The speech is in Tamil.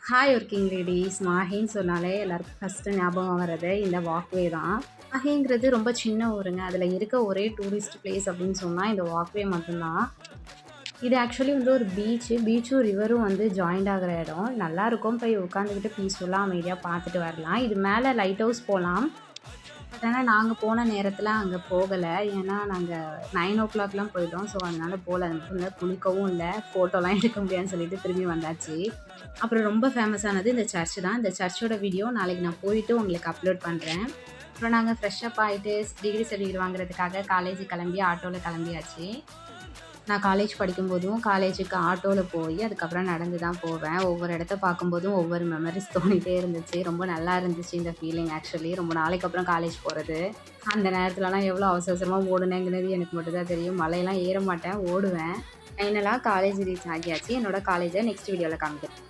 Hi working ladies. மாஹேன்னு சொன்னாலே எல்லாருக்கும் ஃபஸ்ட்டு ஞாபகம் வர்றது இந்த வாக்வே தான். மாஹேங்கிறது ரொம்ப சின்ன ஊருங்க. அதில் இருக்க ஒரே டூரிஸ்ட் பிளேஸ் அப்படின்னு சொன்னால் இந்த வாக்வே மட்டும்தான். இது ஆக்சுவலி வந்து ஒரு பீச்சும் ரிவரும் வந்து ஜாயிண்ட் ஆகிற இடம். நல்லாயிருக்கும். போய் உட்காந்துக்கிட்டு பீஸ்ஃபுல்லாக அமைதியாக பார்த்துட்டு வரலாம். இது மேலே லைட் ஹவுஸ் போகலாம். பட் ஆனால் நாங்கள் போன நேரத்தில் அங்கே போகலை. ஏன்னா நாங்கள் 9 o'clockலாம் போயிட்டோம். ஸோ அதனால் போகல. அது மட்டும் இல்லை, குளிக்கவும் இல்லை, ஃபோட்டோலாம் எடுக்க முடியாதுன்னு சொல்லிட்டு திரும்பி வந்தாச்சு. அப்புறம் ரொம்ப ஃபேமஸானது இந்த சர்ச் தான். இந்த சர்ச்சோட வீடியோ நாளைக்கு நான் போயிட்டு உங்களுக்கு அப்லோட் பண்ணுறேன். அப்புறம் நாங்கள் ஃப்ரெஷ்ஷப் ஆகிட்டு டிகிரி சர்டிஃபிகேட் வாங்குறதுக்காக காலேஜ் கிளம்பி ஆட்டோவில் கிளம்பியாச்சு. நான் காலேஜ் படிக்கும்போதும் காலேஜுக்கு ஆட்டோவில் போய் அதுக்கப்புறம் நடந்து தான் போவேன். ஒவ்வொரு இடத்த பார்க்கும்போதும் ஒவ்வொரு மெமரிஸ் தோணிகிட்டே இருந்துச்சு. ரொம்ப நல்லா இருந்துச்சு இந்த ஃபீலிங். ஆக்சுவலி ரொம்ப நாளைக்கு அப்புறம் காலேஜ் போகிறது. அந்த நேரத்துலலாம் எவ்வளோ அவசர அவசரமாக ஓடுனேங்கிறது எனக்கு மட்டும் தான் தெரியும். மலையெல்லாம் ஏற மாட்டேன், ஓடுவேன். ஃபைனலாக காலேஜ் ரீச் ஆகியாச்சு. என்னோட காலேஜை நெக்ஸ்ட் வீடியோவில் காமிக்கிறேன்.